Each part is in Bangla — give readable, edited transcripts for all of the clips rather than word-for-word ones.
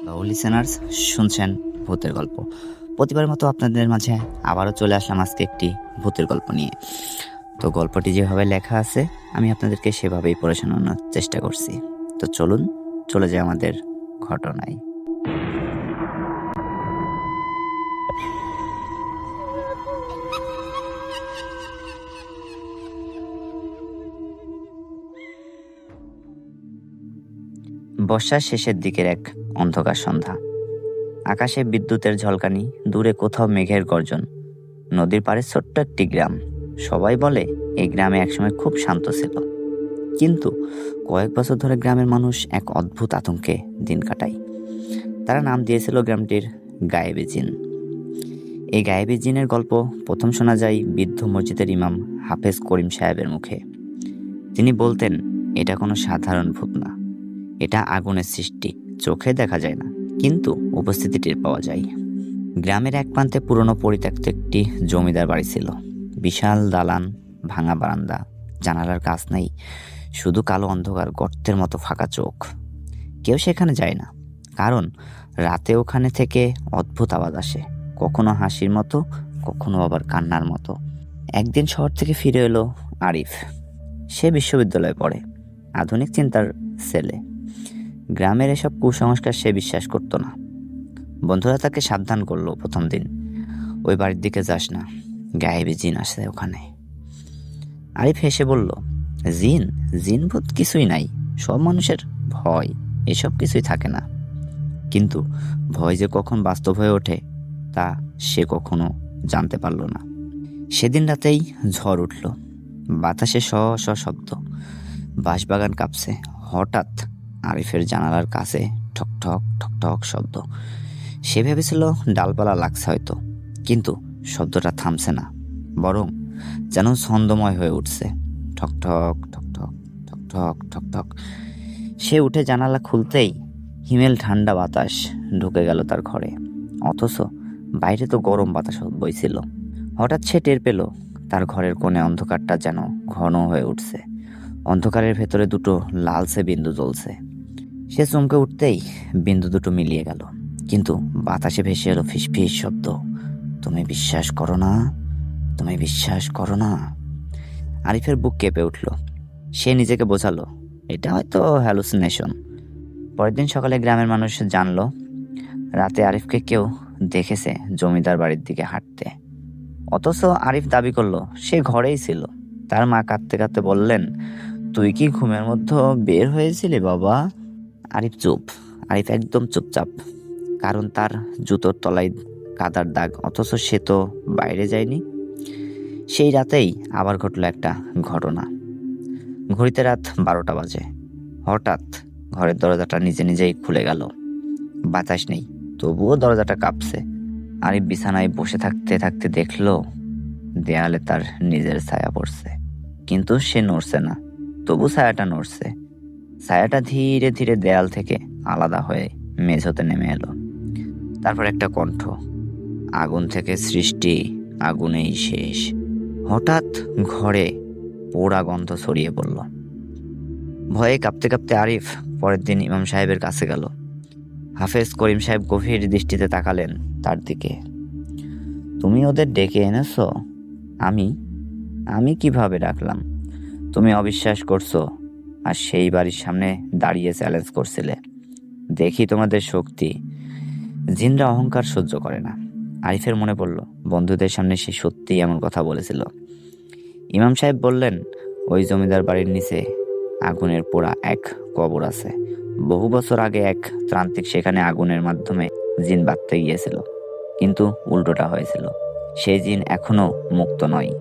লিসেনার্স, শুনছেন ভূতের গল্প। প্রতিবারের মতো আপনাদের মাঝে আবারও চলে আসলাম আজকে একটি ভূতের গল্প নিয়ে। তো গল্পটি যেভাবে লেখা আছে আমি আপনাদেরকে সেভাবেই পড়ে শোনানোর চেষ্টা করছি। তো চলুন চলে যাই আমাদের ঘটনায়। বর্ষার শেষের দিকের এক অন্ধকার সন্ধ্যা। আকাশে বিদ্যুতের ঝলকানি, দূরে কোথাও মেঘের গর্জন। নদীর পাড়ে ছোট্ট একটি গ্রাম। সবাই বলে এই গ্রামে একসময় খুব শান্ত ছিল, কিন্তু কয়েক বছর ধরে গ্রামের মানুষ এক অদ্ভুত আতঙ্কে দিন কাটায়। তারা নাম দিয়েছিল গ্রামটির গায়েবী জিন। এই গায়েবী জিনের গল্প প্রথম শোনা যায় বৃদ্ধ মসজিদের ইমাম হাফেজ করিম সাহেবের মুখে। তিনি বলতেন, এটা কোনো সাধারণ ভূত না, এটা আগুনের সৃষ্টি। চোখে দেখা যায় না, কিন্তু উপস্থিতি টের পাওয়া যায়। গ্রামের এক প্রান্তে পুরনো পরিত্যক্ত একটি জমিদার বাড়ি ছিল। বিশাল দালান, ভাঙা বারান্দা, জানালার কাজ নেই, শুধু কালো অন্ধকার গর্তের মতো ফাঁকা চোখ। কেউ সেখানে যায় না, কারণ রাতে ওখানে থেকে অদ্ভুত আওয়াজ আসে, কখনো হাসির মতো, কখনো আবার কান্নার মতো। একদিন শহর থেকে ফিরে এলো আরিফ। সে বিশ্ববিদ্যালয়ে পড়ে, আধুনিক চিন্তার ছেলে। গ্রামের এসব কুসংস্কার সে বিশ্বাস করতো না। বন্ধুরা তাকে সাবধান করলো প্রথম দিন, ওই বাড়ির দিকে যাস না, গায়েবী জিন আসে ওখানে। আরিফ হেসে বলল, জিন জিন ভূত কিছুই নাই, সব মানুষের ভয়, এসব কিছুই থাকে না। কিন্তু ভয় যে কখন বাস্তব হয়ে ওঠে তা সে কখনো জানতে পারল না। সেদিন রাতেই ঝড় উঠল, বাতাসে শ শ শব্দ, বাঁশবাগান কাঁপছে। হঠাৎ আরিফের জানালার কাছে ঠক ঠক ঠক ঠক শব্দ। সে ভেবেছিল ডালপালা লাগছে হয়তো, কিন্তু শব্দটা থামছে না, বরং যেন ছন্দময় হয়ে উঠছে। ঠক ঠক ঠক ঠক ঠক ঠক ঠক ঠক। সে উঠে জানালা খুলতেই হিমেল ঠান্ডা বাতাস ঢুকে গেল তার ঘরে, অথচ বাইরে তো গরম বাতাস বইছিল। হঠাৎ সে টের পেল তার ঘরের কোণে অন্ধকারটা যেন ঘন হয়ে উঠছে। অন্ধকারের ভেতরে দুটো লালচে বিন্দু জ্বলছে। সে চমকে উঠতেই বিন্দু দুটো মিলিয়ে গেল, কিন্তু বাতাসে ভেসে এলো ফিসফিস শব্দ, তুমি বিশ্বাস করো না, তুমি বিশ্বাস করো না। আরিফের বুক কেঁপে উঠল। সে নিজেকে বোঝালো, এটা হয়তো হ্যালুসিনেশন। পরের দিন সকালে গ্রামের মানুষ জানলো রাতে আরিফকে কেউ দেখেছে জমিদার বাড়ির দিকে হাঁটতে। অথচ আরিফ দাবি করলো সে ঘরেই ছিল। তার মা কাঁদতে কাঁদতে বললেন, তুই কি ঘুমের মধ্যে বের হয়েছিলি বাবা? আরিফ চুপ। আরিফ একদম চুপচাপ, কারণ তার জুতোর তলায় কাদার দাগ, অথচ সে তো বাইরে যায়নি। সেই রাতেই আবার ঘটলো একটা ঘটনা। ঘড়িতে রাত 12টা বাজে। হঠাৎ ঘরের দরজাটা নিজে নিজেই খুলে গেল। বাতাস নেই, তবুও দরজাটা কাঁপছে। আরিফ বিছানায় বসে থাকতে থাকতে দেখলো দেয়ালে তার নিজের ছায়া পড়ছে, কিন্তু সে নড়ছে না, তবু ছায়াটা নড়ছে। ছায়াটা ধীরে ধীরে দেয়াল থেকে আলাদা হয়ে মেঝেতে নেমে এলো। তারপর একটা কণ্ঠ, আগুন থেকে সৃষ্টি, আগুনেই শেষ। হঠাৎ ঘরে পোড়া গন্ধ ছড়িয়ে পড়ল। ভয়ে কাঁপতে কাঁপতে আরিফ পরের দিন ইমাম সাহেবের কাছে গেল। হাফেজ করিম সাহেব গভীর দৃষ্টিতে তাকালেন তার দিকে। তুমি ওদের ডেকে এনেছো? আমি আমি কিভাবে ডাকলাম? তুমি অবিশ্বাস করছো, আর সেই বাড়ির সামনে দাঁড়িয়ে চ্যালেঞ্জ করছিলে। দেখি তোমাদের শক্তি। জিনরা অহংকার সহ্য করে না। আরিফের মনে পড়ল বন্ধুদের সামনে সে সত্যিই এমন কথা বলেছিল। ইমাম সাহেব বললেন, ওই জমিদার বাড়ির নিচে আগুনের পোড়া এক কবর আছে। বহু বছর আগে এক ত্রান্তিক সেখানে আগুনের মাধ্যমে জিন বাঁধতে গিয়েছিল, কিন্তু উল্টোটা হয়েছিল। সেই জিন এখনো মুক্ত নয়।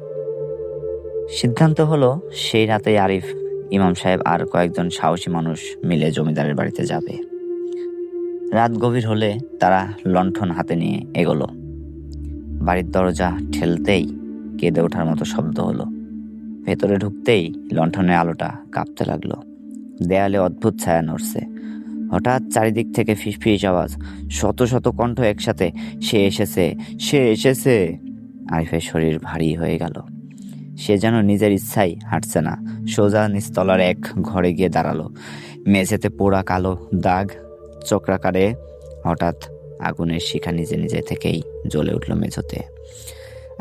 সিদ্ধান্ত হলো সেই রাতেই আরিফ, ইমাম সাহেব আর কয়েকজন সাহসী মানুষ মিলে জমিদারের বাড়িতে যাবে। রাত গভীর হলে তারা লণ্ঠন হাতে নিয়ে এগোলো। বাড়ির দরজা ঠেলতেই কেঁদে ওঠার মতো শব্দ হলো। ভেতরে ঢুকতেই লণ্ঠনের আলোটা কাঁপতে লাগলো। দেয়ালে অদ্ভুত ছায়া নড়ছে। হঠাৎ চারিদিক থেকে ফিসফিস আওয়াজ, শত শত কণ্ঠ একসাথে, সে এসেছে, সে এসেছে। আরিফের শরীর ভারী হয়ে গেল। সে যেন নিজের ইচ্ছাই হাঁটছে না, সোজা নিচতলার এক ঘরে গিয়ে দাঁড়ালো। মেঝেতে পোড়া কালো দাগ, চক্রাকারে হঠাৎ আগুনের শিখা নিজে নিজে থেকেই জ্বলে উঠল মেঝোতে।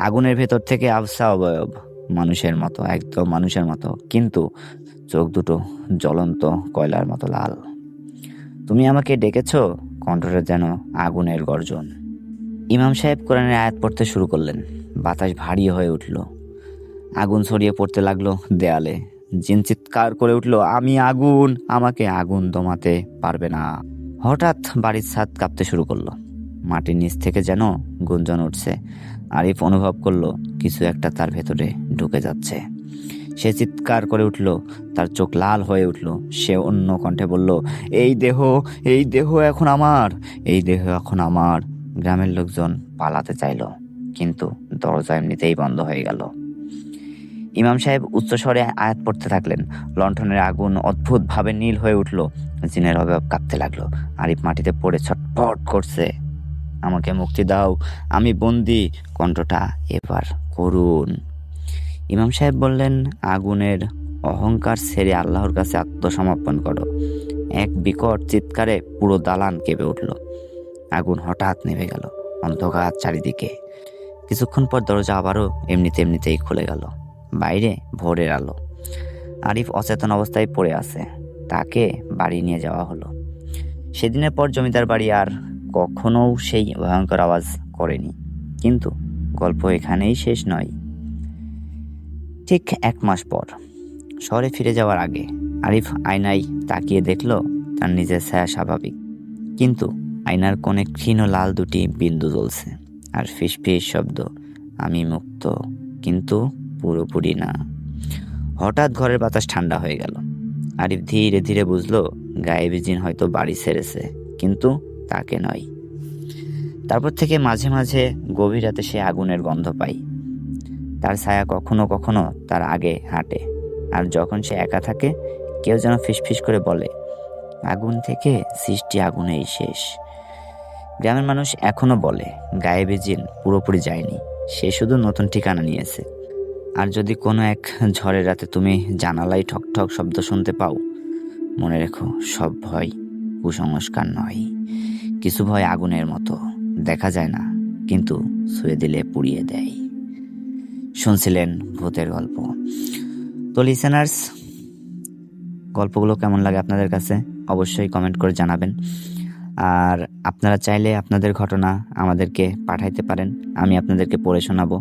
আগুনের ভেতর থেকে আবছা অবয়ব, মানুষের মতো, একদম মানুষের মতো, কিন্তু চোখ দুটো জ্বলন্ত কয়লার মতো লাল। তুমি আমাকে ডেকেছো? কণ্ঠটা যেন আগুনের গর্জন। ইমাম সাহেব কোরআনের আয়াত পড়তে শুরু করলেন। বাতাস ভারী হয়ে উঠল, আগুন ছড়িয়ে পড়তে লাগলো দেয়ালে। জিন চিৎকার করে উঠল, আমি আগুন, আমাকে আগুন দমাতে পারবে না। হঠাৎ বাড়ির ছাদ কাঁপতে শুরু করলো, মাটির নিচ থেকে যেন গুঞ্জন উঠছে। আরিফ অনুভব করলো কিছু একটা তার ভেতরে ঢুকে যাচ্ছে। সে চিৎকার করে উঠল, তার চোখ লাল হয়ে উঠল। সে অন্য কণ্ঠে বলল, এই দেহ এখন আমার, এই দেহ এখন আমার। গ্রামের লোকজন পালাতে চাইল, কিন্তু দরজা এমনিতেই বন্ধ হয়ে গেল। ইমাম সাহেব উচ্চস্বরে আয়াত পড়তে থাকলেন। লণ্ঠনের আগুন অদ্ভুতভাবে নীল হয়ে উঠল। জিনের অভাব কাঁপতে লাগলো। আরিফ মাটিতে পড়ে ছটফট করছে। আমাকে মুক্তি দাও, আমি বন্দি। কণ্ঠটা এবার করুণ। ইমাম সাহেব বললেন, আগুনের অহংকার ছেড়ে আল্লাহর কাছে আত্মসমর্পণ করো। এক বিকট চিৎকারে পুরো দালান কেঁপে উঠল। আগুন হঠাৎ নেমে গেল, অন্ধকার চারিদিকে। কিছুক্ষণ পর দরজা আবারও এমনিতেই খুলে গেল। বাইরে ভোরের আলো। আরিফ অচেতন অবস্থায় পড়ে আছে। তাকে বাড়ি নিয়ে যাওয়া হলো। সেদিনের পর জমিদার বাড়ি আর কখনো সেই ভয়ঙ্কর আওয়াজ করেনি। কিন্তু গল্প এখানেই শেষ নয়। ঠিক 1 মাস পর, শহরে ফিরে যাওয়ার আগে আরিফ আয়নায় তাকিয়ে দেখল তার নিজের ছায়া স্বাভাবিক, কিন্তু আয়নার কোণে ক্ষীণ লাল দুটি বিন্দু জ্বলছে। আর ফিসফিস শব্দ, আমি মুক্ত, কিন্তু পুরোপুরি না। হঠাৎ ঘরের বাতাস ঠান্ডা হয়ে গেল। আরিফ ধীরে ধীরে বুঝলো গায়েবী জিন হয়তো বাড়ি ছেড়েছে, কিন্তু তাকে নয়। তারপর থেকে মাঝে মাঝে গভীর রাতে সে আগুনের গন্ধ পায়। তার ছায়া কখনো কখনো তার আগে হাঁটে। আর যখন সে একা থাকে, কেউ যেন ফিসফিস করে বলে, আগুন থেকে সৃষ্টি আগুনেই শেষ। গ্রামের মানুষ এখনো বলে গায়েবী জিন পুরোপুরি যায়নি, সে শুধু নতুন ঠিকানা নিয়েছে। আর যদি কোনো এক ঝড়ের রাতে তুমি জানালায় ঠক ঠক শব্দ শুনতে পাও, মনে রেখো, সব ভয় কুসংস্কার নয়। কিছু ভয় আগুনের মতো, দেখা যায় না, কিন্তু ছুঁয়ে দিলে পুড়িয়ে দেয়। শুনছিলেন ভূতের গল্প। তো লিসেনার্স, গল্পগুলো কেমন লাগে আপনাদের কাছে অবশ্যই কমেন্ট করে জানাবেন। আর আপনারা চাইলে আপনাদের ঘটনা আমাদেরকে পাঠাইতে পারেন, আমি আপনাদেরকে পড়ে শোনাবো।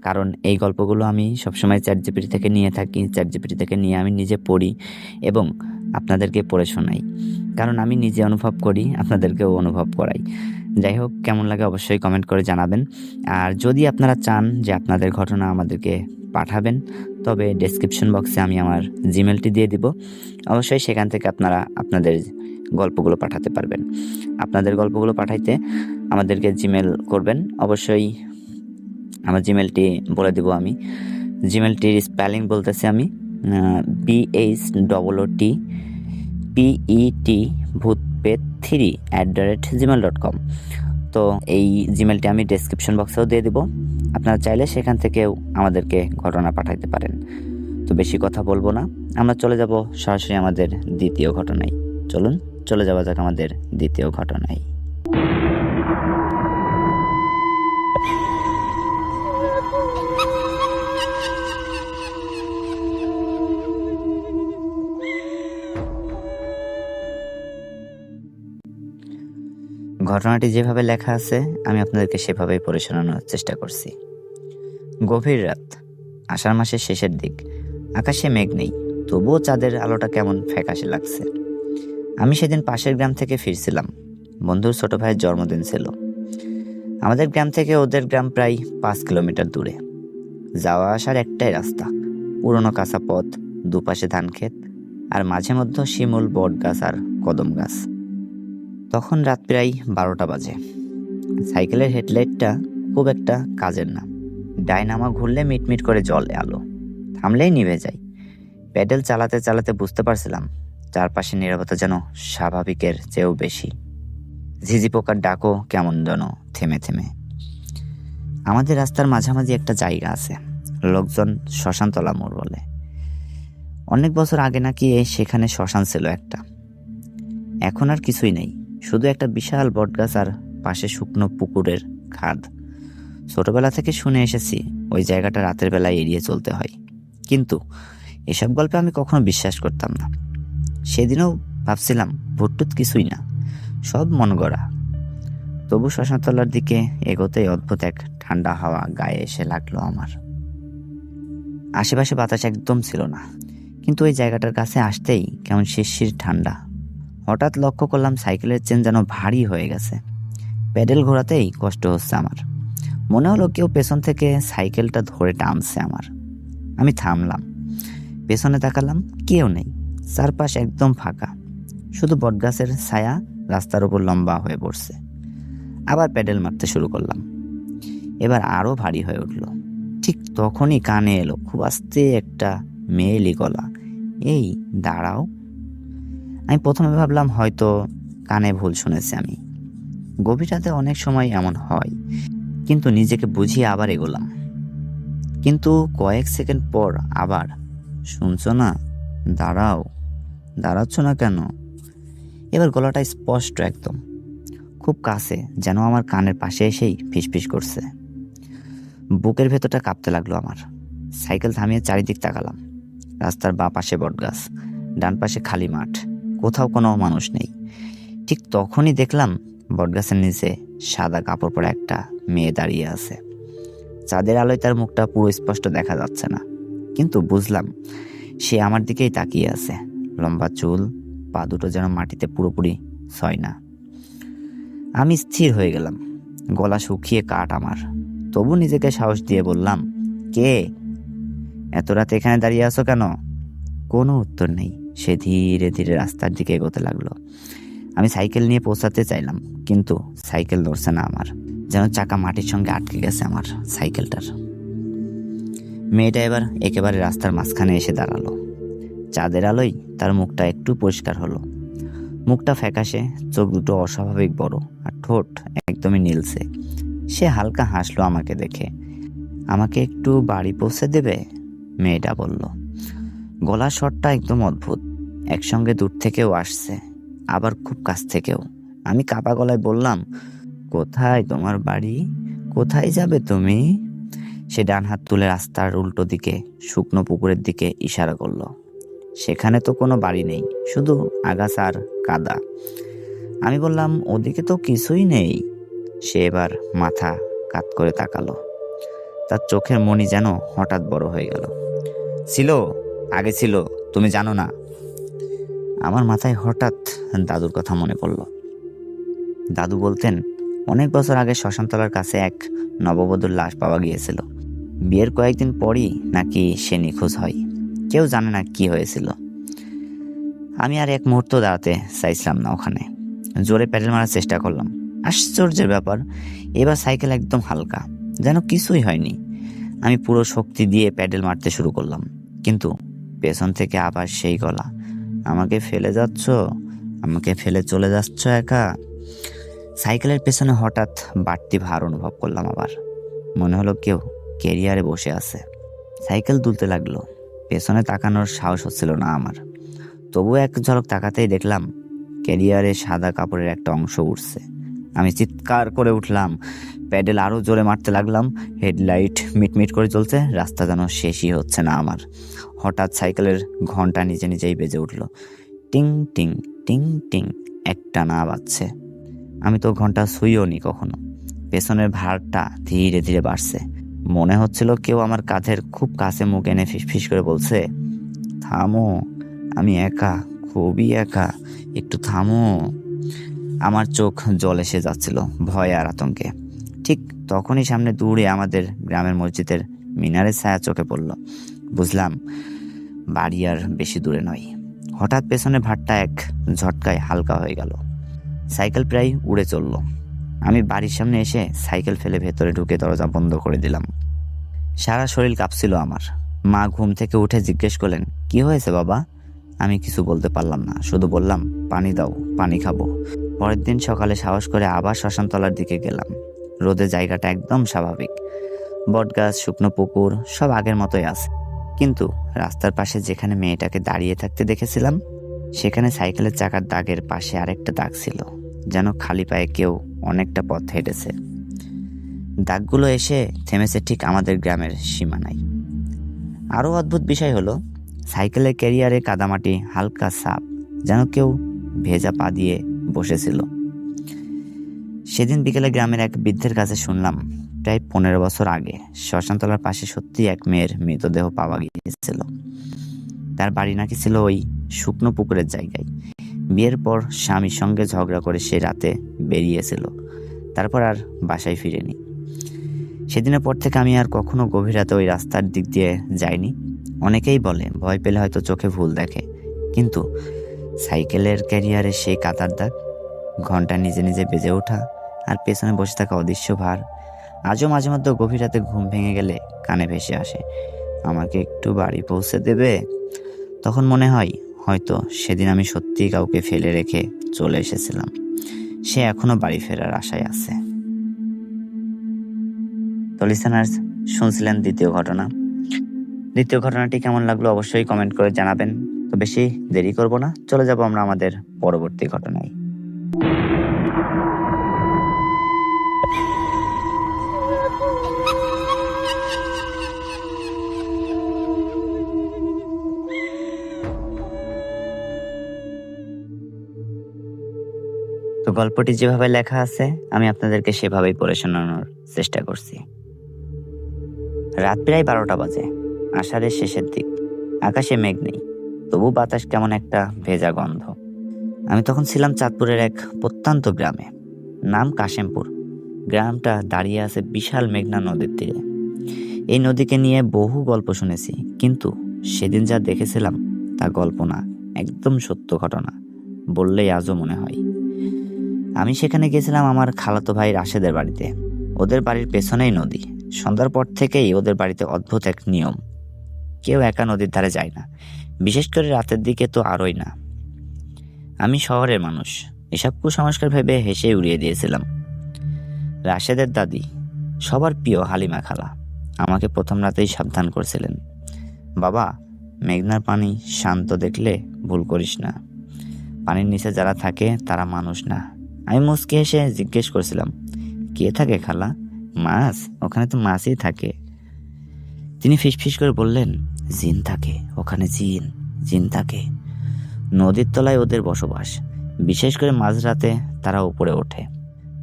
কারণ এই গল্পগুলো আমি সবসময় চ্যাটজিপিটি থেকে নিয়ে থাকি। চ্যাটজিপিটি থেকে নিয়ে আমি নিজে পড়ি এবং আপনাদেরকে পড়ে শোনাই, কারণ আমি নিজে অনুভব করি, আপনাদেরকেও অনুভব করাই। যাই হোক, কেমন লাগে অবশ্যই কমেন্ট করে জানাবেন। আর যদি আপনারা চান যে আপনাদের ঘটনা আমাদেরকে পাঠাবেন, তবে ডেসক্রিপশন বক্সে আমি আমার জিমেলটি দিয়ে দিব। অবশ্যই সেখান থেকে আপনারা আপনাদের গল্পগুলো পাঠাতে পারবেন। আপনাদের গল্পগুলো পাঠাইতে আমাদেরকে জিমেল করবেন। অবশ্যই আমার জিমেলটি বলে দিব আমি। জিমেলটির স্পেলিং বলতেছি আমি, BHOOTPET ভূতপেট3@gmail.com। তো এই জিমেলটি আমি ডেসক্রিপশন বক্সেও দিয়ে দিব। আপনারা চাইলে সেখান থেকেও আমাদেরকে ঘটনা পাঠাইতে পারেন। তো বেশি কথা বলবো না, আমরা চলে যাব সরাসরি আমাদের দ্বিতীয় ঘটনায়। চলুন চলে যাওয়া যাক আমাদের দ্বিতীয় ঘটনায়। ঘটনাটি যেভাবে লেখা আছে আমি আপনাদেরকে সেভাবেই পড়ে শোনানোর চেষ্টা করছি। গভীর রাত, আষাঢ় মাসের শেষের দিক। আকাশে মেঘ নেই, তবুও চাঁদের আলোটা কেমন ফ্যাকাশে লাগছে। আমি সেদিন পাশের গ্রাম থেকে ফিরছিলাম। বন্ধুর ছোট ভাইয়ের জন্মদিন ছিল। আমাদের গ্রাম থেকে ওদের গ্রাম প্রায় 5 কিলোমিটার দূরে। যাওয়া আসার একটাই রাস্তা, পুরনো কাঁচা পথ, দুপাশে ধান ক্ষেত, আর মাঝে মধ্যে শিমুল, বট গাছ আর কদম গাছ। তখন রাত প্রায় 12টা বাজে। সাইকেলের হেডলাইটটা খুব একটা কাজের না। ডাইনামা ঘুরলে মিটমিট করে জ্বলে আলো, থামলেই নিভে যায়। প্যাডেল চালাতে চালাতে বুঝতে পারছিলাম চারপাশে নীরবতা যেন স্বাভাবিকের চেয়েও বেশি। ঝিঝি পোকার ডাকও কেমন যেন থেমে থেমে। আমাদের রাস্তার মাঝামাঝি একটা জায়গা আছে, লোকজন শ্মশানতলা মোড় বলে। অনেক বছর আগে নাকি সেখানে শ্মশান ছিল একটা। এখন আর কিছুই নেই, শুধু একটা বিশাল বটগাছ আর পাশে শুকনো পুকুরের খাদ। ছোটবেলা থেকে শুনে এসেছি ওই জায়গাটা রাতের বেলায় এড়িয়ে চলতে হয়, কিন্তু এসব গল্পে আমি কখনো বিশ্বাস করতাম না। সেদিনও ভাবছিলাম ভুটটুত কিছুই না, সব মন গড়া। তবু শ্মশানতলার দিকে এগোতেই অদ্ভুত এক ঠান্ডা হাওয়া গায়ে এসে লাগলো আমার। আশেপাশে বাতাস একদম ছিল না, কিন্তু ওই জায়গাটার কাছে আসতেই কেমন শিরশির ঠান্ডা। হঠাৎ লক্ষ্য করলাম সাইকেলের চেন যেন ভারী হয়ে গেছে। প্যাডেল ঘোরাতেই কষ্ট হচ্ছে আমার। মনে হলো কেউ পেছন থেকে সাইকেলটা ধরে টানছে আমার। আমি থামলাম, পেছনে তাকালাম, কেউ নেই। চারপাশ একদম ফাঁকা, শুধু বটগাছের ছায়া রাস্তার উপর লম্বা হয়ে পড়ছে। আবার প্যাডেল মারতে শুরু করলাম, এবার আরো ভারী হয়ে উঠল। ঠিক তখনই কানে এলো খুব আস্তে একটা মেয়েলি গলা, এই দাঁড়াও। আমি প্রথমে ভাবলাম হয়তো কানে ভুল শুনেছি আমি। গভীর রাতে অনেক সময় এমন হয়, কিন্তু নিজেকে বুঝিয়ে আবার এগোলাম। কিন্তু কয়েক সেকেন্ড পর আবার, শুনছো না, দাঁড়াও, দাঁড়াচ্ছ না কেন? এবার গলাটা স্পষ্ট, একদম খুব কাছে, যেন আমার কানের পাশে এসেই ফিসফিস করছে। বুকের ভেতরটা কাঁপতে লাগলো আমার। সাইকেল থামিয়ে চারিদিক তাকালাম। রাস্তার বাঁ পাশে বটগাছ, ডান পাশে খালি মাঠ, কোথাও কোনো মানুষ নেই। ঠিক তখনই দেখলাম বটগাছের নিচে সাদা কাপড় পরা একটা মেয়ে দাঁড়িয়ে আছে। চাঁদের আলোয় তার মুখটা পুরো স্পষ্ট দেখা যাচ্ছে না, কিন্তু বুঝলাম সে আমার দিকেই তাকিয়ে আছে। লম্বা চুল, পা দুটো যেন মাটিতে পুরোপুরি ছয় না। আমি স্থির হয়ে গেলাম, গলা শুকিয়ে কাঠ আমার। তবু নিজেকে সাহস দিয়ে বললাম, কে? এত রাতে এখানে দাঁড়িয়ে আছো কেন? কোনো উত্তর নেই। সে ধীরে ধীরে রাস্তার দিকে এগোতে লাগলো। আমি সাইকেল নিয়ে পৌঁছাতে চাইলাম, কিন্তু সাইকেল নড়ছে না আমার, যেন চাকা মাটির সঙ্গে আটকে গেছে আমার সাইকেলটার। মেয়েটা এবার একেবারে রাস্তার মাঝখানে এসে দাঁড়ালো। চাঁদের আলোয় তার মুখটা একটু পরিষ্কার হলো। মুখটা ফ্যাকাশে, চোখ দুটো অস্বাভাবিক বড়, আর ঠোঁট একদমই নীলসে। সে হালকা হাসলো আমাকে দেখে। আমাকে একটু বাড়ি পৌঁছে দেবে? মেয়েটা বলল। গলার স্বরটা একদম অদ্ভুত, একসঙ্গে দূর থেকেও আসছে, আবার খুব কাছ থেকেও। আমি কাপা গলায় বললাম, কোথায় তোমার বাড়ি? কোথায় যাবে তুমি? সে ডান হাত তুলে রাস্তার উল্টো দিকে শুকনো পুকুরের দিকে ইশারা করলো। সেখানে তো কোনো বাড়ি নেই, শুধু আগাছা আর কাদা। আমি বললাম, ওদিকে তো কিছুই নেই। সে এবার মাথা কাত করে তাকালো। তার চোখের মণি যেন হঠাৎ বড় হয়ে গেল। ছিল, আগে ছিল, তুমি জানো না। আমার মাথায় হঠাৎ দাদুর কথা মনে পড়ল। দাদু বলতেন অনেক বছর আগে শ্মশানতলার কাছে এক নববধূর লাশ পাওয়া গিয়েছিল। বিয়ের কয়েকদিন পরই নাকি সে নিখোঁজ হয়। কেউ জানে না কি হয়েছিল। আমি আর এক মুহূর্ত দাঁড়াতে চাইছিলাম না ওখানে। জোরে প্যাডেল মারার চেষ্টা করলাম। আশ্চর্যের ব্যাপার, এবার সাইকেল একদম হালকা, যেন কিছুই হয়নি। আমি পুরো শক্তি দিয়ে প্যাডেল মারতে শুরু করলাম, কিন্তু পেছন থেকে আবার সেই গলা, আমাকে ফেলে যাচ্ছ, আমাকে ফেলে চলে যাচ্ছ একা। সাইকেলের পেছনে হঠাৎ বাড়তি ভার অনুভব করলাম আবার। মনে হলো কেউ ক্যারিয়ারে বসে আছে। সাইকেল দুলতে লাগলো। পেছনে তাকানোর সাহস হচ্ছিল না আমার। তবু এক ঝলক তাকাতেই দেখলাম ক্যারিয়ারে সাদা কাপড়ের একটা অংশ উঠছে। আমি চিৎকার করে উঠলাম, প্যাডেল আরো জোরে মারতে লাগলাম। হেডলাইট মিটমিট করে চলছে, রাস্তা যেন শেষই হচ্ছে না আমার। হঠাৎ সাইকেলের ঘন্টা নিজে নিজেই বেজে উঠল, টিং টিং টিং টিং, একটা না বাজছে। আমি তো ঘন্টা ছুঁইও নি কখনো। পেছনের ভারটা ধীরে ধীরে বাড়ছে। মনে হচ্ছিল কেউ আমার কাঁধের খুব কাছে মুখ এনে ফিসফিস করে বলছে, থামো, আমি একা, খুবই একা, একটু থামো। আমার চোখ জল এসে যাচ্ছিল ভয় আর আতঙ্কে। ঠিক তখনই সামনে দূরে আমাদের গ্রামের মসজিদের মিনারের ছায়া চোখে পড়ল। বুঝলাম বাড়ি আর বেশি দূরে নয়। হঠাৎ পেছনে ভারটা এক ঝটকায় হালকা হয়ে গেল। সাইকেল প্রায় উড়ে চলল। আমি বাড়ির সামনে এসে সাইকেল ফেলে ভেতরে ঢুকে দরজা বন্ধ করে দিলাম। সারা শরীর কাঁপছিল আমার। মা ঘুম থেকে উঠে জিজ্ঞেস করলেন, কি হয়েছে বাবা? আমি কিছু বলতে পারলাম না, শুধু বললাম, পানি দাও, পানি খাবো। পরের দিন সকালে সাহস করে আবার শ্মশানতলার দিকে গেলাম। রোদে জায়গাটা একদম স্বাভাবিক, বটগাছ, শুকনো পুকুর, সব আগের মতোই আছে। কিন্তু রাস্তার পাশে যেখানে মেয়েটাকে দাঁড়িয়ে থাকতে দেখেছিলাম, সেখানে সাইকেলের চাকার দাগের পাশে আরেকটা দাগ ছিল, যেন খালি পায়ে কেউ অনেকটা পথ হেঁটেছে। দাগগুলো এসে থেমেছে ঠিক আমাদের গ্রামের সীমানায়। আরও অদ্ভুত বিষয় হলো, সাইকেলের ক্যারিয়ারে কাদামাটি হালকা সাপ, যেন কেউ ভেজা পা দিয়ে বসেছিল। সেদিন বিকেলে গ্রামের এক বৃদ্ধের কাছে শুনলাম, প্রায় 15 বছর আগে শ্মশানতলার পাশে সত্যি এক মেয়ের মৃতদেহ পাওয়া গিয়েছিল। তার বাড়ি নাকি ছিল ওই শুকনো পুকুরের জায়গায়। বিয়ের পর স্বামীর সঙ্গে ঝগড়া করে সে রাতে বেরিয়েছিল, তারপর আর বাসায় ফিরেনি। সেদিনের পর থেকে আমি আর কখনো গভীর রাতে ওই রাস্তার দিক দিয়ে যাইনি। অনেকেই বলে ভয় পেলে হয়তো চোখে ভুল দেখে, কিন্তু সাইকেলের ক্যারিয়ারে সেই কাতার দাগ, ঘন্টা নিজে নিজে বেজে ওঠা, আর পেছনে বসে থাকা অদৃশ্য ভার আজও মাঝে মধ্যে গভীর রাতে ঘুম ভেঙে গেলে কানে ভেসে আসে, আমাকে একটু বাড়ি পৌঁছে দেবে? তখন মনে হয় হয়তো সেদিন আমি সত্যিই কাউকে ফেলে রেখে চলে এসেছিলাম, সে এখনো বাড়ি ফেরার আশায় আছে। তো লিসেনার্স, শুনছিলেন দ্বিতীয় ঘটনাটি কেমন লাগলো অবশ্যই কমেন্ট করে জানাবেন। তো বেশি দেরি করব না, চলে যাব আমরা আমাদের পরবর্তী ঘটনায়। তো গল্পটি যেভাবে লেখা আছে আমি আপনাদেরকে সেভাবেই পড়ে শোনানোর চেষ্টা করছি। রাত প্রায় 12টা বাজে, আষাঢ়ের শেষের দিক। আকাশে মেঘ নেই, তবু বাতাস কেমন একটা ভেজা গন্ধ। আমি তখন ছিলাম চাঁদপুরের এক প্রত্যন্ত গ্রামে, নাম কাশেমপুর। গ্রামটা দাঁড়িয়ে আছে বিশাল মেঘনা নদীর তীরে। এই নদীকে নিয়ে বহু গল্প শুনেছি, কিন্তু সেদিন যা দেখেছিলাম তা গল্প না, একদম সত্য ঘটনা বললেই আজও মনে হয়। আমি সেখানে গেছিলাম আমার খালাতো ভাই রাশেদের বাড়িতে। ওদের বাড়ির পেছনেই নদী। সন্ধ্যার পর থেকেই ওদের বাড়িতে অদ্ভুত এক নিয়ম, কেউ একা নদীর ধারে যায় না, বিশেষ করে রাতের দিকে তো আরোই না। আমি শহরের মানুষ, এসব কুসংস্কার ভেবে হেসে উড়িয়ে দিয়েছিলাম। রাশেদের দাদি, সবার প্রিয় হালিমা খালা, আমাকে প্রথম রাতেই সাবধান করেছিলেন, বাবা, মেঘনার পানি শান্ত দেখলে ভুল করিস না, পানির নিচে যারা থাকে তারা মানুষ না। আমি মুচকি হেসে জিজ্ঞেস করেছিলাম, কে থাকে খালা? মাছ, ওখানে তো মাছই থাকে। তিনি ফিসফিস করে বললেন, জিন থাকে ওখানে, জিন থাকে। নদীর তলায় ওদের বসবাস, বিশেষ করে মাঝরাতে তারা উপরে ওঠে।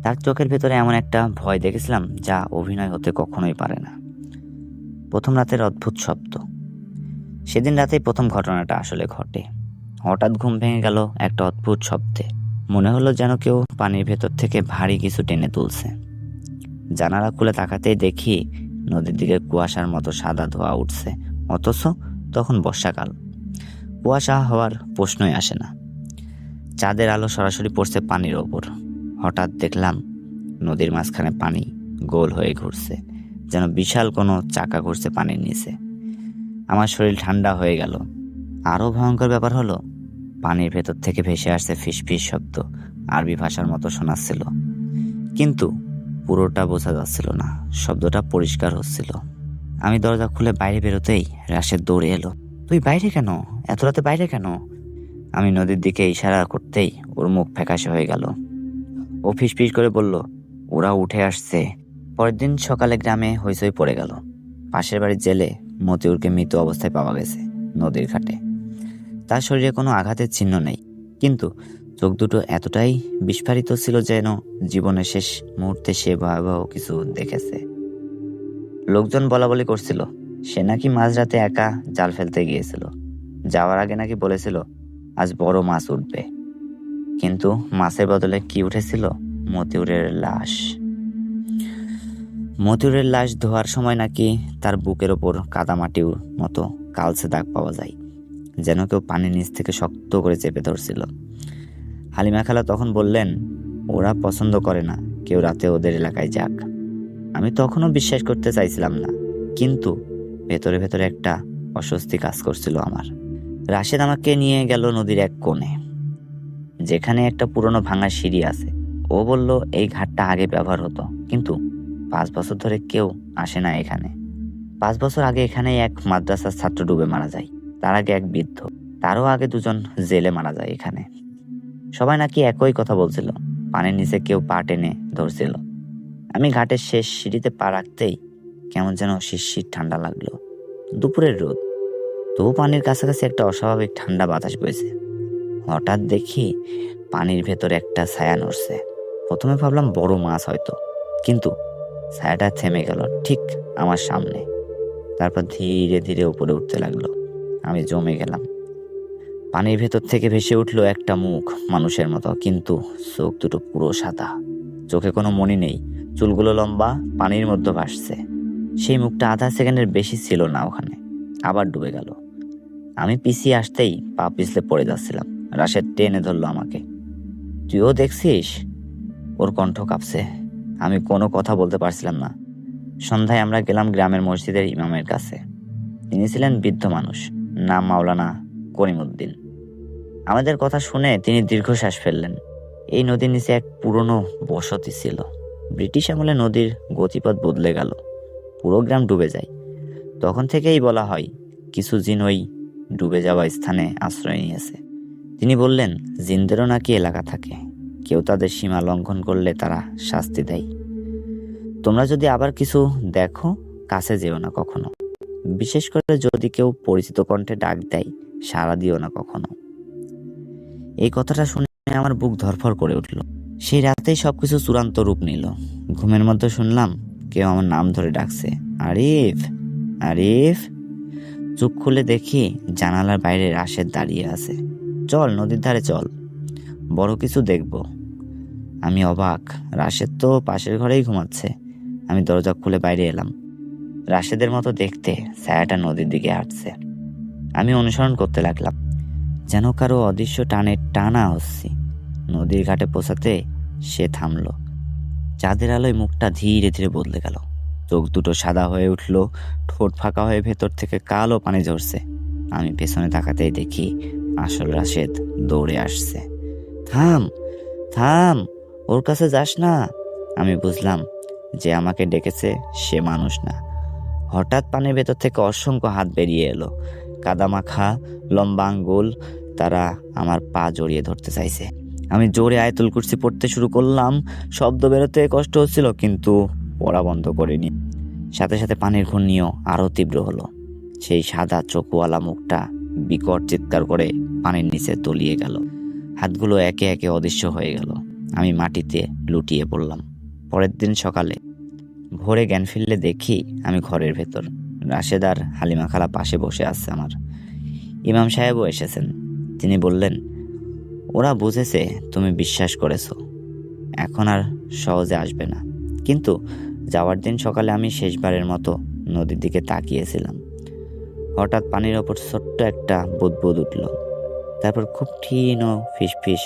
তার চোখের ভেতরে এমন একটা ভয় দেখেছিলাম যা অভিনয় হতে কখনোই পারে না। প্রথম রাতের অদ্ভুত শব্দ। সেদিন রাতেই প্রথম ঘটনাটা আসলে ঘটে। হঠাৎ ঘুম ভেঙে গেল একটা অদ্ভুত শব্দে। মনে হলো যেন কেউ পানির ভেতর থেকে ভারী কিছু টেনে তুলছে। জানালা খুলে তাকাতেই দেখি নদীর দিকে কুয়াশার মতো সাদা ধোঁয়া উঠছে, অথচ তখন বর্ষাকাল। কুয়াশা হওয়ার প্রশ্নই আসে না। চাঁদের আলো সরাসরি পড়ছে পানির ওপর। হঠাৎ দেখলাম নদীর মাঝখানে পানি গোল হয়ে ঘুরছে, যেন বিশাল কোনো চাকা ঘুরছে পানির নিচে। আমার শরীর ঠান্ডা হয়ে গেল। আরও ভয়ঙ্কর ব্যাপার হলো, পানির ভেতর থেকে ভেসে আসছে ফিসফিস শব্দ, আরবি ভাষার মতো শোনাচ্ছিল, কিন্তু পুরোটা বোঝা যাচ্ছিল না। শব্দটা পরিষ্কার হচ্ছিল। আমি দরজা খুলে বাইরে বেরোতেই রাশেদ দৌড়ে এলো। তুই বাইরে কেন? এত রাতে বাইরে কেন? আমি নদীর দিকে ইশারা করতেই ওর মুখ ফ্যাকাশে হয়ে গেল। ও ফিসফিস করে বলল, ওরা উঠে আসছে। পরের দিন সকালে গ্রামে হইচই পড়ে গেল। পাশের বাড়ির জেলে মতিউরকে মৃত অবস্থায় পাওয়া গেছে নদীর ঘাটে। তার শরীরে কোনো আঘাতের চিহ্ন নেই, কিন্তু চোখ দুটো এতটাই বিস্ফারিত ছিল যেন জীবনের শেষ মুহূর্তে সে ভয়াবহ কিছু দেখেছে। লোকজন বলা বলি করছিল সে নাকি মাঝরাতে একা জাল ফেলতে গিয়েছিল। যাওয়ার আগে নাকি বলেছিল আজ বড় মাছ উঠবে, কিন্তু মাছের বদলে কি উঠেছিল? মতিউরের লাশ। মতিউরের লাশ ধোয়ার সময় নাকি তার বুকের ওপর কাদামাটির মতো কালচে দাগ পাওয়া যায়, যেন কেউ পানির নিচ থেকে শক্ত করে চেপে ধরছিল। হালিমা খালা তখন বললেন, ওরা পছন্দ করে না কেউ রাতে ওদের এলাকায় যাক। আমি তখনও বিশ্বাস করতে চাইছিলাম না, কিন্তু ভেতরে ভেতরে একটা অস্বস্তি কাজ করছিল আমার। রাশেদ আমাকে নিয়ে গেল নদীর এক কোণে, যেখানে একটা পুরনো ভাঙা সিঁড়ি আছে। ও বলল এই ঘাটটা আগে ব্যবহার হতো, কিন্তু 5 বছর ধরে কেউ আসে না এখানে। 5 বছর আগে এখানে এক মাদ্রাসার ছাত্র ডুবে মারা যায়, তার আগে এক বৃদ্ধ, তারও আগে 2জন জেলে মারা যায় এখানে। সবাই নাকি একই কথা বলছিল, পানির নিচে কেউ পা টেনে ধরছিল। আমি ঘাটের শেষ সিঁড়িতে পা রাখতেই কেমন যেন শিরশির ঠান্ডা লাগলো। দুপুরের রোদ, তবু পানির কাছাকাছি একটা অস্বাভাবিক ঠান্ডা বাতাস বইছে। হঠাৎ দেখি পানির ভেতর একটা ছায়া নড়ছে। প্রথমে ভাবলাম বড় মাছ হয়তো, কিন্তু ছায়াটা থেমে গেল ঠিক আমার সামনে। তারপর ধীরে ধীরে উপরে উঠতে লাগলো। আমি জমে গেলাম। পানির ভেতর থেকে ভেসে উঠলো একটা মুখ, মানুষের মতো, কিন্তু চোখ দুটো পুরো সাদা। চোখে কোনো মনি নেই, চুলগুলো লম্বা, পানির মধ্যে ভাসছে। সেই মুখটা আধা সেকেন্ডের বেশি ছিল না ওখানে, আবার ডুবে গেল। আমি পিছিয়ে আসতেই পা পিছলে পড়ে যাচ্ছিলাম। রাশেদ টেনে ধরলো আমাকে। তুইও দেখছিস? ওর কণ্ঠ কাঁপছে। আমি কোনো কথা বলতে পারছিলাম না। সন্ধ্যায় আমরা গেলাম গ্রামের মসজিদের ইমামের কাছে। তিনি ছিলেন বৃদ্ধ মানুষ, নাম মাওলানা করিমউদ্দিন। আমাদের কথা শুনে তিনি দীর্ঘশ্বাস ফেললেন। এই নদীর নিচে এক পুরনো বসতি ছিল। ব্রিটিশ আমলে নদীর গতিপথ বদলে গেল, পুরো গ্রাম ডুবে যায়। তখন থেকেই বলা হয় কিছু জিন ওই ডুবে যাওয়া স্থানে আশ্রয় নিয়েছে। তিনি বললেন, জিনদেরও নাকি এলাকা থাকে, কেউ তাদের সীমা লঙ্ঘন করলে তারা শাস্তি দেয়। তোমরা যদি আবার কিছু দেখো, কাছে যেও না কখনো। বিশেষ করে যদি কেউ পরিচিত কণ্ঠে ডাক দেয়, সাড়া দিও না কখনো। এই কথাটা শুনে আমার বুক ধরফর করে উঠল। সেই রাতেই সবকিছু চূড়ান্ত রূপ নিল। ঘুমের মধ্যে শুনলাম কেউ আমার নাম ধরে ডাকছে, আরিফ, আরিফ। চোখ খুলে দেখি জানালার বাইরে রাশেদ দাঁড়িয়ে আছে। চল, নদীর ধারে চল, বড় কিছু দেখব। আমি অবাক, রাশেদ তো পাশের ঘরেই ঘুমাচ্ছে। আমি দরজা খুলে বাইরে এলাম। রাশেদের মতো দেখতে, ছায়াটা নদীর দিকে হাঁটছে। আমি অনুসরণ করতে লাগলাম, যেন কারো অদৃশ্য টানে টানা হচ্ছি। নদীর ঘাটে পৌঁছাতে সে থামলো। চাঁদের আলোয় মুখটা ধীরে ধীরে বদলে গেল। চোখ দুটো সাদা হয়ে উঠল, ঠোঁট ফাঁকা হয়ে ভেতর থেকে কালো পানি ঝরছে। আমি পেছনে তাকাতেই দেখি আসল রাশেদ দৌড়ে আসছে। থাম, থাম, ওর কাছে যাস না। আমি বুঝলাম যে আমাকে ডেকেছে সে মানুষ না। হঠাৎ পানির ভেতর থেকে অসংখ্য হাত বেরিয়ে এলো, কাদামাখা, লম্বা আঙ্গুল। তারা আমার পা জড়িয়ে ধরতে চাইছে। আমি জোরে আয়াতুল কুরসি পড়তে শুরু করলাম। শব্দ বেরোতে কষ্ট হচ্ছিল, কিন্তু পড়া বন্ধ করিনি। সাথে সাথে পানির ঘূর্ণিও আরো তীব্র হলো। সেই সাদা চোখওয়ালা মুখটা বিকট চিৎকার করে পানির নিচে তলিয়ে গেল। হাতগুলো একে একে অদৃশ্য হয়ে গেল। আমি মাটিতে লুটিয়ে পড়লাম। পরের দিন সকালে ভোরে জ্ঞান ফিরলে দেখি আমি ঘরের ভেতর। রাশেদ আর হালিমা খালা পাশে বসে আছে আমার। ইমাম সাহেবও এসেছেন। তিনি বললেন, ওরা বুঝেছে তুমি বিশ্বাস করেছো, এখন আর সহজে আসবে না। কিন্তু যাওয়ার দিন সকালে আমি শেষবারের মতো নদীর দিকে তাকিয়েছিলাম। হঠাৎ পানির ওপর ছোট্ট একটা বুদবুদ উঠল। তারপর খুব ক্ষীণ ফিসফিস,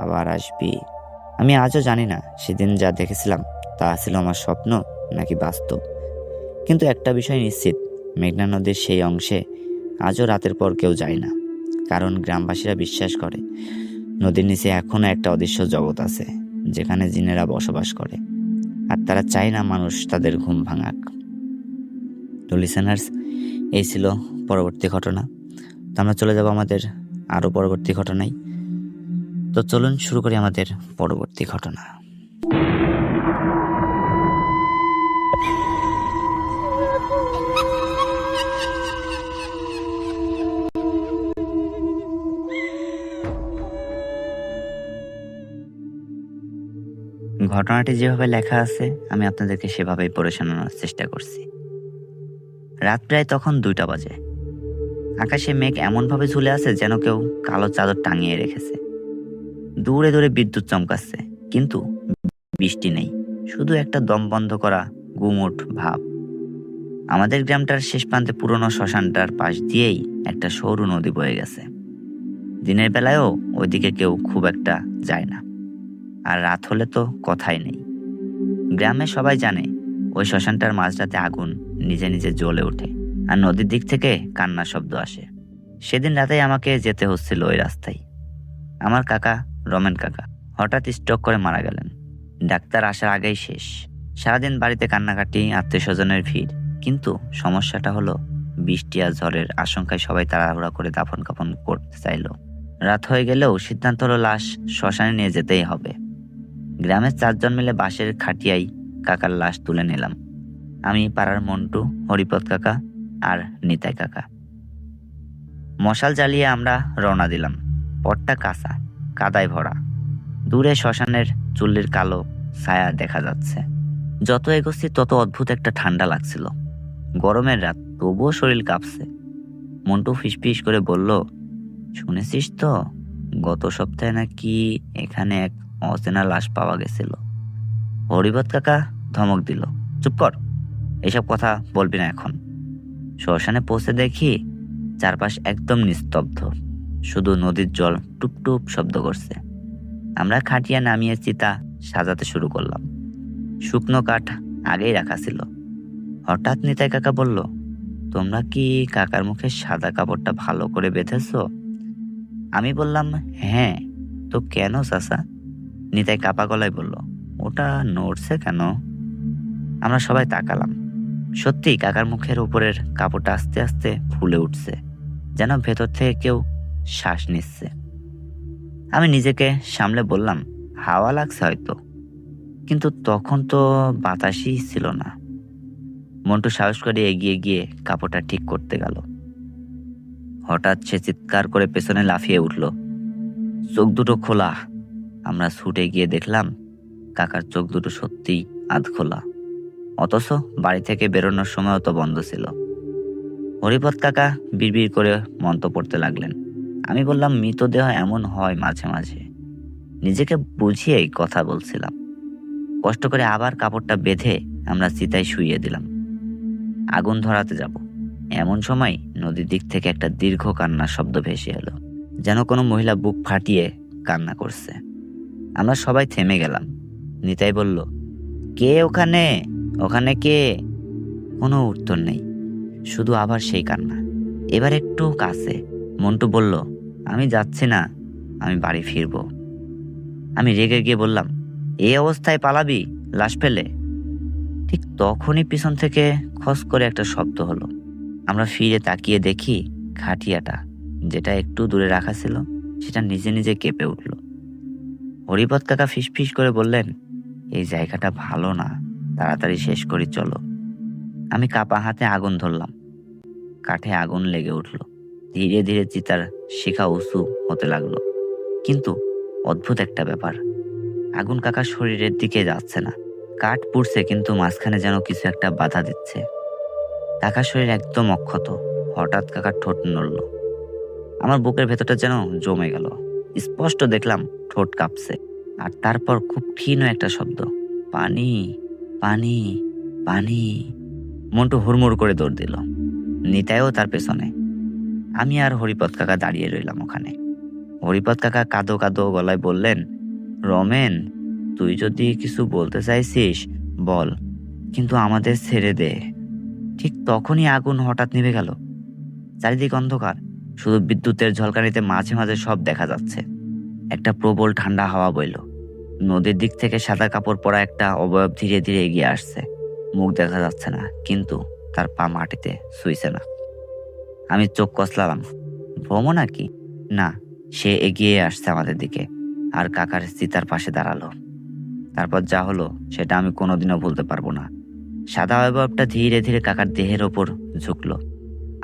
আবার আসবি। আমি আজও জানি না সেদিন যা দেখেছিলাম তা ছিল আমার স্বপ্ন নাকি বাস্তব। কিন্তু একটা বিষয় নিশ্চিত, মেঘনা নদীর সেই অংশে আজও রাতের পর কেউ যায় না। কারণ গ্রামবাসীরা বিশ্বাস করে নদীর নিচে এখনো একটা অদৃশ্য জগৎ আছে, যেখানে জিনেরা বসবাস করে, আর তারা চায় না মানুষ তাদের ঘুম ভাঙাক। তো লিসেনার্স, এই ছিল পরবর্তী ঘটনা। তো আমরা চলে যাব আমাদের আরও পরবর্তী ঘটনায়। তো চলুন শুরু করি আমাদের পরবর্তী ঘটনা। ঘটনাটি যেভাবে লেখা আছে আমি আপনাদেরকে সেভাবেই পড়ে শোনানোর চেষ্টা করছি। রাত প্রায় তখন 2টা বাজে। আকাশে মেঘ এমনভাবে ঝুলে আছে যেন কেউ কালো চাদর টাঙিয়ে রেখেছে। দূরে দূরে বিদ্যুৎ চমকাচ্ছে, কিন্তু বৃষ্টি নেই, শুধু একটা দম বন্ধ করা গুমোট ভাব। আমাদের গ্রামটার শেষ প্রান্তে পুরনো শ্মশানটার পাশ দিয়েই একটা সরু নদী বয়ে গেছে। দিনের বেলায়ও ওইদিকে কেউ খুব একটা যায় না, আর রাত হলে তো কথাই নেই। গ্রামে সবাই জানে ওই শ্মশানটার মাঝরাতে আগুন নিজে নিজে জ্বলে ওঠে, আর নদীর দিক থেকে কান্নার শব্দ আসে। সেদিন রাতেই আমাকে যেতে হচ্ছিল ওই রাস্তায়। আমার কাকা, রমেন কাকা, হঠাৎ স্ট্রোক করে মারা গেলেন। ডাক্তার আসার আগেই শেষ। সারাদিন বাড়িতে কান্নাকাটি, আত্মীয় স্বজনের ভিড়। কিন্তু সমস্যাটা হলো, বৃষ্টি আর ঝড়ের আশঙ্কায় সবাই তাড়াহুড়া করে দাফন কাফন করতে চাইল। রাত হয়ে গেলেও সিদ্ধান্ত হলো লাশ শ্মশানে নিয়ে যেতেই হবে। গ্রামের 4 জন মিলে বাঁশের খাটিয়ায় কাকার লাশ তুলে নিলাম। আমি, পাড়ার মন্টু, হরিপদ কাকা আর নিতাই কাকা। মশাল জ্বালিয়ে আমরা রওনা দিলাম। পথটা কাঁচা, কাদায় ভরা। দূরে শ্মশানের চুল্লির কালো ছায়া দেখা যাচ্ছে। যত এগোচ্ছি তত অদ্ভুত একটা ঠান্ডা লাগছিল। গরমের রাত, তবুও শরীর কাঁপছে। মন্টু ফিসফিস করে বলল, শুনেছিস তো, গত সপ্তাহে নাকি এখানে এক অচেনা লাশ পাওয়া গেছিল। হরিপদ কাকা ধমক দিল, চুপ কর, এসব কথা বলবি না এখন। শ্মশানে পৌঁছে দেখি চারপাশ একদম নিস্তব্ধ, শুধু নদীর জল টুপটুপ শব্দ করছে। আমরা খাটিয়া নামিয়ে চিতা সাজাতে শুরু করলাম। শুকনো কাঠ আগেই রাখা ছিল। হঠাৎ নিতাই কাকা বলল, তোমরা কি কাকার মুখে সাদা কাপড়টা ভালো করে বেঁধেছ? আমি বললাম, হ্যাঁ। তো কেন চাচা? নিতাই কাপা গলায় বলল, ওটা নড়ছে কেন? আমরা সবাই তাকালাম। সত্যি কাকার মুখের উপরের কাপড়টা আস্তে আস্তে ফুলে উঠছে, যেন ভেতর থেকে কেউ শ্বাস নিচ্ছে। আমি নিজেকে সামলে বললাম, হাওয়া লাগছে হয়তো, কিন্তু তখন তো বাতাসই ছিল না। মন্টু সাহস করে এগিয়ে গিয়ে কাপড়টা ঠিক করতে গেল। হঠাৎ সে চিৎকার করে পেছনে লাফিয়ে উঠল, চোখ দুটো খোলা। আমরা ছুটে গিয়ে দেখলাম কাকার চোখ দুটো সত্যিই আধ খোলা, অথচ বাড়ি থেকে বেরোনোর সময়ও তো বন্ধ ছিল। হরিপদ কাকা বিড়বিড় করে মন্তব্য করতে লাগলেন। আমি বললাম, মৃতদেহ এমন হয় মাঝে মাঝে। নিজেকে বুঝিয়েই কথা বলছিলাম। কষ্ট করে আবার কাপড়টা বেঁধে আমরা চিতায় শুইয়ে দিলাম। আগুন ধরাতে যাব এমন সময় নদীর দিক থেকে একটা দীর্ঘ কান্নার শব্দ ভেসে এলো, যেন কোনো মহিলা বুক ফাটিয়ে কান্না করছে। আমরা সবাই থেমে গেলাম। নিতাই বলল, কে ওখানে? ওখানে কে? কোনো উত্তর নেই, শুধু আবার সেই কান্না। এবার একটু কাছে। মন্টু বলল, আমি যাচ্ছি না, আমি বাড়ি ফিরবো। আমি রেগে গিয়ে বললাম, এই অবস্থায় পালাবি লাশ ফেলে? ঠিক তখনই পিছন থেকে খস করে একটা শব্দ হলো। আমরা ফিরে তাকিয়ে দেখি খাটিয়াটা, যেটা একটু দূরে রাখা ছিল, সেটা নিজে নিজে কেঁপে উঠল। হরিপদ কাকা ফিসফিস করে বললেন, এই জায়গাটা ভালো না, তাড়াতাড়ি শেষ করি চলো। আমি কাপা হাতে আগুন ধরলাম। কাঠে আগুন লেগে উঠল। ধীরে ধীরে চিতার শিখা উঁচু হতে লাগলো। কিন্তু অদ্ভুত একটা ব্যাপার, আগুন কাকার শরীরের দিকে যাচ্ছে না। কাঠ পুড়ছে, কিন্তু মাঝখানে যেন কিছু একটা বাধা দিচ্ছে। কাকার শরীর একদম অক্ষত। হঠাৎ কাকার ঠোঁট নড়ল। আমার বুকের ভেতরটা যেন জমে গেল। স্পষ্ট দেখলাম ঠোঁট কাঁপছে। আর তারপর খুব ক্ষীণ একটা শব্দ, পানি, পানি, পানি। মন্টু হুড়মুড় করে দৌড় দিল, নিতাইও তার পেছনে। আমি আর হরিপদ কাকা দাঁড়িয়ে রইলাম ওখানে। হরিপদ কাকা কাঁদো কাঁদো গলায় বললেন, রমেন, তুই যদি কিছু বলতে চাইছিস বল, কিন্তু আমাদের ছেড়ে দে। ঠিক তখনই আগুন হঠাৎ নিভে গেল। চারিদিক অন্ধকার, শুধু বিদ্যুতের ঝলকানিতে মাঝে মাঝে সব দেখা যাচ্ছে। একটা প্রবল ঠান্ডা হাওয়া বইল। নদীর দিক থেকে সাদা কাপড় পরা একটা অবয়ব ধীরে ধীরে এগিয়ে আসছে। মুখ দেখা যাচ্ছে না, কিন্তু তার পা মাটিতে ছুঁইছে না। আমি চোখ কসলালাম, ভ্রম নাকি? না, সে এগিয়ে আসছে আমাদের দিকে, আর কাকার চিতার পাশে দাঁড়ালো। তারপর যা হলো সেটা আমি কোনোদিনও ভুলতে পারবো না। সাদা অবয়বটা ধীরে ধীরে কাকার দেহের ওপর ঝুঁকলো,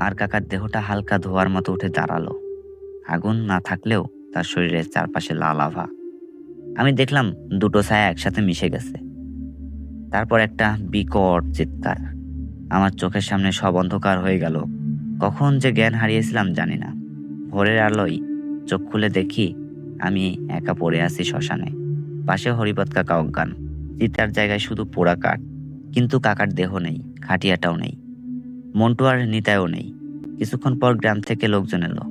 আর কাকার দেহটা হালকা ধোয়ার মতো উঠে দাঁড়ালো। আগুন না থাকলেও তার শরীরের চারপাশে লাল আভা। আমি দেখলাম দুটো ছায়া একসাথে মিশে গেছে। তারপর একটা বিকট চিৎকার। আমার চোখের সামনে সব অন্ধকার হয়ে গেল। কখন যে জ্ঞান হারিয়েছিলাম জানি না। ভোরের আলোয় চোখ খুলে দেখি আমি একা পড়ে আছি শ্মশানে। পাশে হরিপদ কাকা অজ্ঞান। চিতার জায়গায় শুধু পোড়া কাঠ, কিন্তু কাকার দেহ নেই, খাটিয়াটাও নেই, মন্টু আর নিতাইও নেই। কিছুক্ষণ পর গ্রাম থেকে লোকজন এলো।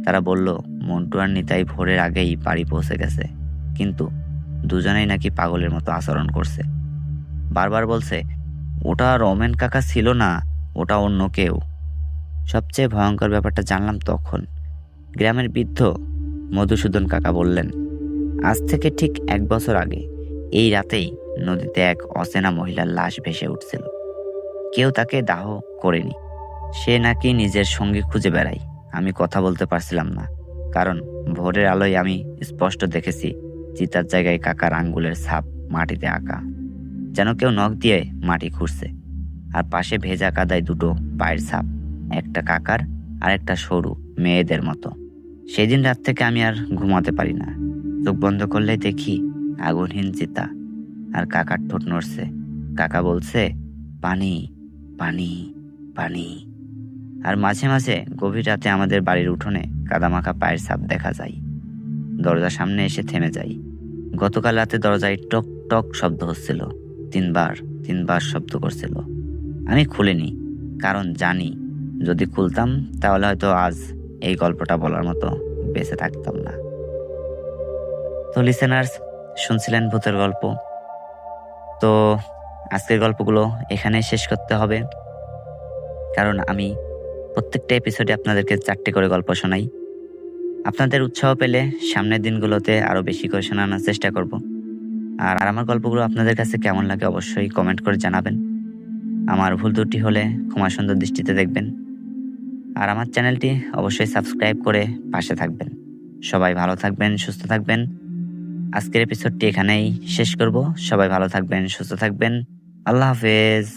তারা বলল, মন্টু আর নিতাই ভোরের আগেই বাড়ি পৌঁছে গেছে, কিন্তু দুজনেই নাকি পাগলের মতো আচরণ করছে। বারবার বলছে, ওটা রমেন কাকা ছিল না, ওটা অন্য কেউ। সবচেয়ে ভয়ঙ্কর ব্যাপারটা জানলাম তখন। গ্রামের বৃদ্ধ মধুসূদন কাকা বললেন, আজ থেকে ঠিক 1 বছর আগে এই রাতেই নদীতে এক অচেনা মহিলার লাশ ভেসে উঠছিল। কেউ তাকে দাহ করেনি। সে নাকি নিজের সঙ্গী খুঁজে বেড়ায়। আমি কথা বলতে পারছিলাম না, কারণ ভোরের আলোয় আমি স্পষ্ট দেখেছি চিতার জায়গায় কাকার আঙ্গুলের ছাপ মাটিতে আঁকা, যেন কেউ নখ দিয়ে মাটি খুঁড়ছে। আর পাশে ভেজা কাদায় দুটো পায়ের ছাপ, একটা কাকার আর একটা সরু মেয়েদের মতো। সেদিন রাত থেকে আমি আর ঘুমাতে পারি না। চোখ বন্ধ করলেই দেখি আগুনহীন চিতা, আর কাকার ঠোঁট নড়ছে। কাকা বলছে, পানি পানি পানি। আর মাঝে মাঝে গভীর রাতে আমাদের বাড়ির উঠোনে কাদামাখা পায়ের ছাপ দেখা যায়। দরজার সামনে এসে থেমে যাই। গতকাল রাতে দরজায় টক টক শব্দ হচ্ছিল, তিনবার শব্দ করছিল। আমি খুলিনি, কারণ জানি যদি খুলতাম তাহলে হয়তো আজ এই গল্পটা বলার মতো বেঁচে থাকতাম না। তো লিসেনার্স, শুনছিলেন ভূতের গল্প। তো আজকের গল্পগুলো এখানেই শেষ করতে হবে, কারণ আমি প্রত্যেকটা এপিসোডে আপনাদেরকে 4টে করে গল্প শোনাই। আপনাদের উৎসাহ পেলে সামনের দিনগুলোতে আরো বেশি করে শোনানোর চেষ্টা করব। আর আমার গল্পগুলো আপনাদের কাছে কেমন লাগে অবশ্যই কমেন্ট করে জানাবেন। আমার ভুল ত্রুটি হলে ক্ষমা সুন্দর দৃষ্টিতে দেখবেন। আর আমার চ্যানেলটি অবশ্যই সাবস্ক্রাইব করে পাশে থাকবেন। সবাই ভালো থাকবেন, সুস্থ থাকবেন। আজকের এপিসোডটি এখানেই শেষ করব। সবাই ভালো থাকবেন, সুস্থ থাকবেন। আল্লাহ হাফেজ।